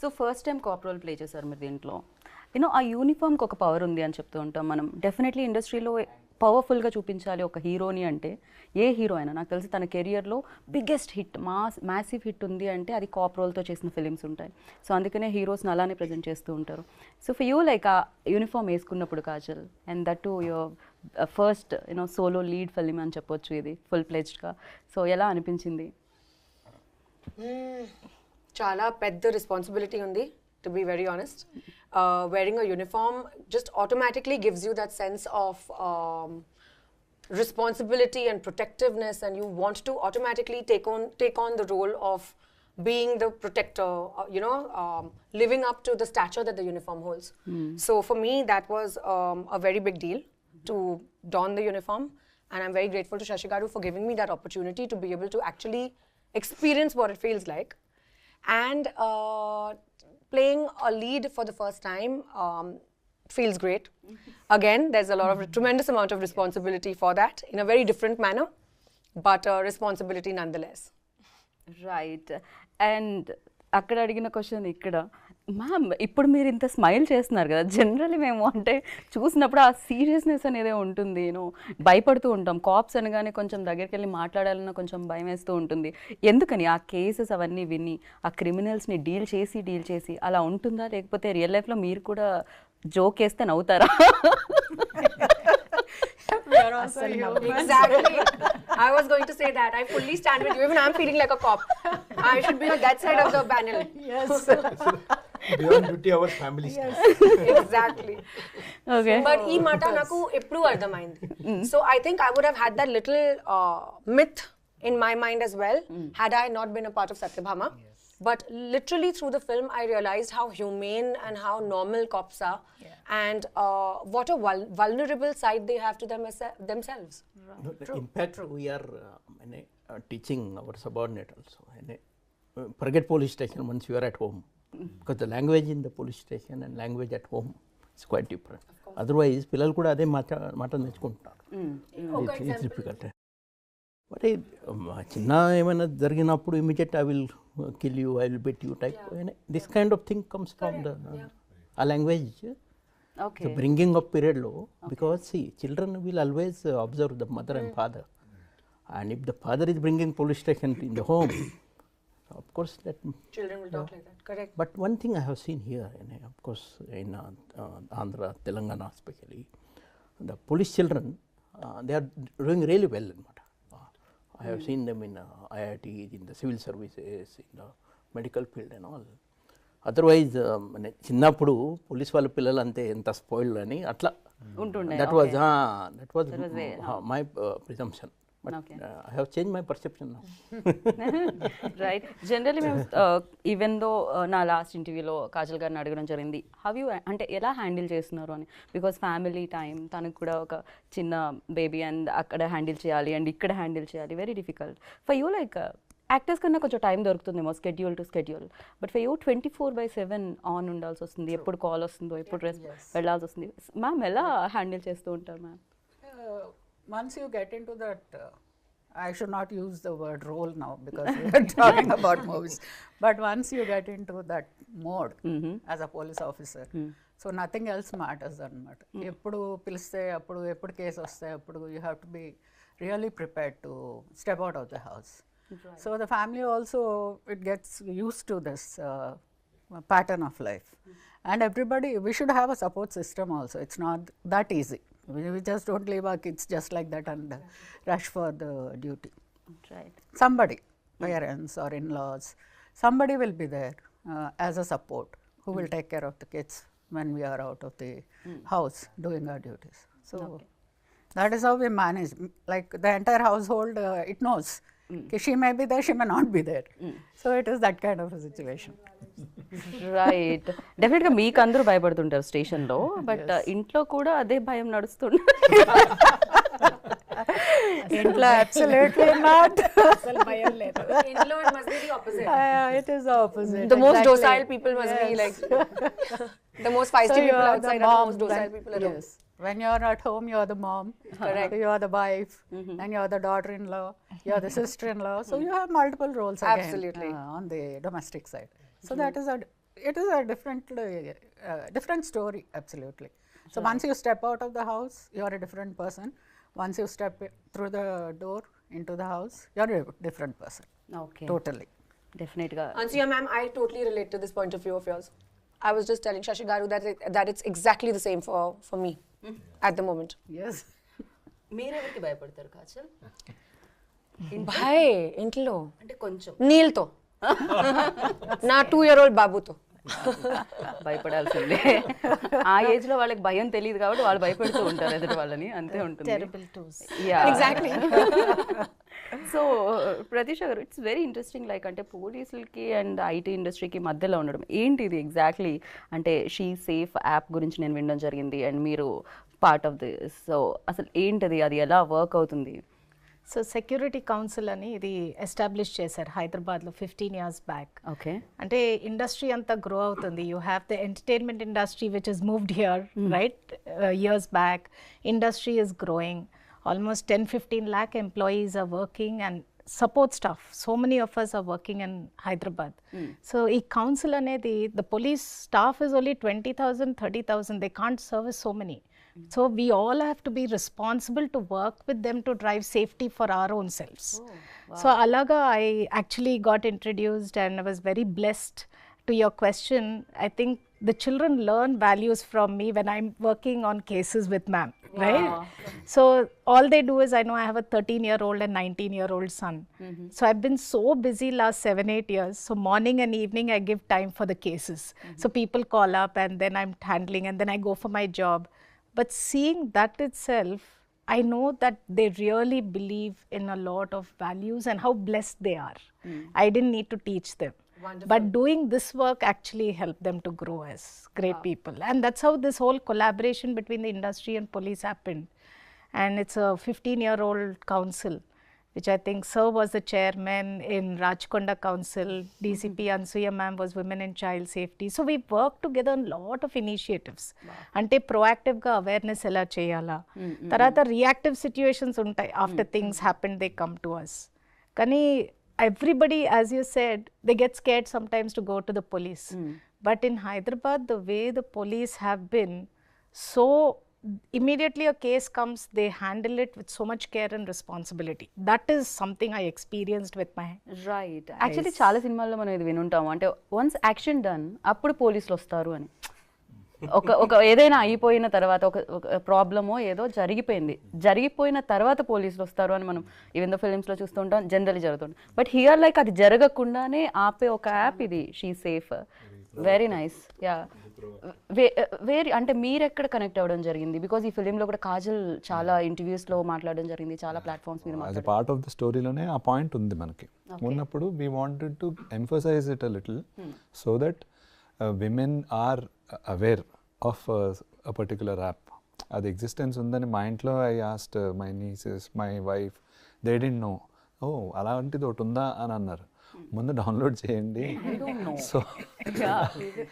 So first time cop role play చేశారు మీరు దీంట్లో. ఆ యూనిఫామ్కి ఒక పవర్ ఉంది అని చెప్తూ ఉంటాం మనం. డెఫినెట్లీ ఇండస్ట్రీలో పవర్ఫుల్గా చూపించాలి ఒక హీరోని అంటే, ఏ హీరో అయినా నాకు తెలిసి తన కెరియర్లో బిగ్గెస్ట్ హిట్ మ్యాసివ్ హిట్ ఉంది అంటే అది కాప్ రోల్తో చేసిన ఫిలిమ్స్ ఉంటాయి. సో అందుకనే హీరోస్ని అలానే ప్రజెంట్ చేస్తూ ఉంటారు. సో ఫర్ యూ లైక్ ఆ యూనిఫామ్ వేసుకున్నప్పుడు Kajal, and that to your first solo lead film అని చెప్పొచ్చు ఇది ఫుల్ ప్లెజ్డ్గా. సో ఎలా అనిపించింది? చాలా పెద్ద రెస్పాన్సిబిలిటీ ఉంది, to be very honest. Wearing a uniform just automatically gives you that sense of responsibility and protectiveness, and you want to automatically take on the role of being the protector, living up to the stature that the uniform holds. So for me that was a very big deal to don the uniform, and I'm very grateful to Shashi Garu for giving me that opportunity to be able to actually experience what it feels like. And playing a lead for the first time feels great. Again, there's a lot of tremendous amount of responsibility for that in a very different manner, but responsibility nonetheless. Right. And అక్కడ అడిగిన question ఇక్కడ, ma'am ఇప్పుడు మీరు ఇంత smile చేస్తున్నారు కదా, generally మేము అంటే చూసినప్పుడు ఆ సీరియస్నెస్ అనేది ఉంటుంది, భయపడుతూ ఉంటాం. కాప్స్ అనగానే కొంచెం దగ్గరికి వెళ్ళి మాట్లాడాలన్నా కొంచెం భయం వేస్తూ ఉంటుంది. ఎందుకని ఆ కేసెస్ అవన్నీ విని ఆ క్రిమినల్స్ని డీల్ చేసి అలా ఉంటుందా, లేకపోతే రియల్ లైఫ్లో మీరు కూడా జోక్ వేస్తే నవ్వుతారా? Exactly. I was going to say that. I fully stand with you. Even I'm feeling like a cop. I should be on that side of the panel. Yes. Beyond duty hours, family stuff. Exactly. Okay. But ee mata naku eppudu ardhamaindi. So I think I would have had that little myth in my mind as well had I not been a part of Satyabhama. Yes. But literally through the film, I realized how humane and how normal cops are, and what a vulnerable side they have to themselves. Right. No, in fact, we are teaching our subordinate also. Forget police station once you are at home, because the language in the police station and language at home is quite different. Otherwise, పిల్లలు కూడా అదే మాట నేర్చుకుంటున్నారు. It's difficult. But చిన్న ఏమైనా జరిగినప్పుడు immediate I will kill you, I will beat you type. This kind of thing comes from the language. Okay. The bringing up period low, because see, children will always observe the mother and father, and if the father is bringing police station in the home, of course that children will talk like that. Correct. But one thing I have seen here, of course in Andhra, Telangana especially, the police children, they are doing really well. I have seen them in IITs, in the civil services, in the medical field and all. Otherwise, చిన్నప్పుడు police వాళ్ళ పిల్లలు అంతే ఎంత spoiled అని అట్లా ఉంటుండే. that was my presumption, but I have changed my perception now. Right. Generally మేము even though నా లాస్ట్ ఇంటర్వ్యూలో కాజల్ గారిని అడగడం జరిగింది, హవ్ యూ అంటే ఎలా హ్యాండిల్ చేస్తున్నారు అని. బికాస్ ఫ్యామిలీ టైం, తనకు కూడా ఒక చిన్న బేబీ అండ్ అక్కడ హ్యాండిల్ చేయాలి అండ్ ఇక్కడ హ్యాండిల్ చేయాలి, very difficult for you. Like actors కన్నా కొంచెం టైం దొరుకుతుందేమో schedule to schedule, but for you 24/7 on ఉండాల్సి వస్తుంది. ఎప్పుడు కాల్ వస్తుందో, ఎప్పుడు వెళ్ళాల్సి వస్తుంది. మ్యామ్ ఎలా హ్యాండిల్ చేస్తూ ఉంటారు ma'am? Once you get into that, I should not use the word role now because we are talking about movies, but once you get into that mode as a police officer, so nothing else matters anamata. Eppudu piliste eppudu case vaste appudu you have to be really prepared to step out of the house. Right. So the family also, it gets used to this pattern of life, and everybody, we should have a support system also. It's not that easy. We just don't leave our kids just like that and rush for the duty. Right. Somebody, parents or in-laws, somebody will be there as a support who will take care of the kids when we are out of the house doing our duties. So that is how we manage. Like the entire household, it knows. She may be there, she may not be there. So it is that kind of a situation. Right. డెఫినెట్గా మీకు అందరూ భయపడుతుంటారు స్టేషన్లో, but ఇంట్లో కూడా అదే భయం నడుస్తుంది. ఇంట్లో absolutely not. అసలు భయం లేదు. ఇంట్లో it must be the opposite. It is the opposite. The most docile people must be like the most feisty people outside are the most docile people at home. When you are at home, you are the mom. Correct. You are the wife, and you are the daughter-in-law. You are the sister-in-law. So you have multiple roles again. Absolutely. On the domestic side. So that is it is a different story, absolutely. So once you step out of the house, you are a different person. Once you step through the door into the house, you are a different person. Okay Totally. డెఫినెట్గా Ansuya ma'am, I totally relate to this point of view of yours. I was just telling Shashi Garu that it's exactly the same for me at the moment. Yes. మీరెవరికి భయపడతారు Kajal? Bhai, intlo. అంటే కొంచెం Neelto. Na 2-year-old babuto. భయపడాల్సిందే. ఆ age లో వాళ్ళకి భయం తెలియదు కాబట్టి వాళ్ళు భయపడుతూ ఉంటారు ఎదుటి వాళ్ళని, అంతే ఉంటుంది. Terrible twos. Exactly. So Pratheesha గారు, ఇట్స్ వెరీ ఇంట్రెస్టింగ్, లైక్ అంటే పోలీసులకి అండ్ ఐటీ ఇండస్ట్రీకి మధ్యలో ఉండడం ఏంటి ఇది ఎగ్జాక్ట్లీ? అంటే షీ సేఫ్ యాప్ గురించి నేను వినడం జరిగింది అండ్ మీరు పార్ట్ ఆఫ్ దిస్. సో అసలు ఏంటది, అది ఎలా వర్క్ అవుతుంది? సో సెక్యూరిటీ కౌన్సిల్ అని ఇది ఎస్టాబ్లిష్ చేశారు హైదరాబాద్లో 15 years బ్యాక్. ఓకే. అంటే ఇండస్ట్రీ అంతా గ్రో అవుతుంది. You have the entertainment industry which is moved here right years back. Industry is growing. Almost 10-15 lakh employees are working and support staff. So many of us are working in Hyderabad. So ఈ council అనేది, the police staff is only 20,000, 30,000. They can't service so many. So we all have to be responsible to work with them to drive safety for our own selves. So alaga I actually got introduced and I was very blessed. To your question, I think the children learn values from me when I'm working on cases with ma'am, right? So all they do is, I know I have a 13-year-old and 19-year-old son. So I've been so busy last 7-8 years. So morning and evening I give time for the cases. So people call up and then I'm handling and then I go for my job. But seeing that itself, I know that they really believe in a lot of values and how blessed they are. I didn't need to teach them. Wonderful. But doing this work actually helped them to grow as great people. And that's how this whole collaboration between the industry and police happened. And it's a 15-year-old council, which I think Sir was the chairman in Rajkonda Council. DCP Ansuya ma'am was Women in Child Safety. So we worked together on a lot of initiatives. Ante proactive ga awareness ela cheyala. Tarata reactive situations untai. After things happen, they come to us. Kani everybody, as you said, they get scared sometimes to go to the police. But in Hyderabad, the way the police have been, so immediately a case comes, they handle it with so much care and responsibility. That is something I experienced with my right. Actually చాలా సినిమాల్లో మనం ఇది వినుంటాము, అంటే once action done అప్పుడు పోలీసులు వస్తారు అని. ఒక ఏదైనా అయిపోయిన తర్వాత, ఒక ప్రాబ్లమో ఏదో జరిగిపోయిన తర్వాత పోలీసులు వస్తారు అని మనం ఈవెన్ దో ఫిలిమ్స్లో చూస్తూ ఉంటాం, జనరల్లీ జరుగుతుంది. బట్ హియర్ లైక్ అది జరగకుండానే ఆపే ఒక యాప్ ఇది, she safe. Very nice. Yeah. అంటే మీరు ఎక్కడ కనెక్ట్ అవ్వడం జరిగింది? బికాజ్ ఈ ఫిలింలో కూడా కాజల్ చాలా ఇంటర్వ్యూస్లో మాట్లాడడం జరిగింది, చాలా ప్లాట్ఫామ్స్ మీద as a part of the స్టోరీలోనే ఆ పాయింట్ ఉంది మనకి. ఉన్నప్పుడు we wanted to emphasise it a little so that women are aware of a particular app. అది ఎగ్జిస్టెన్స్ ఉందని మా ఇంట్లో I asked my nieces, my wife, they didn't know. Oh అలాంటిది ఒకటి ఉందా అని అన్నారు. ముందు డౌన్లోడ్ చేయండి. సో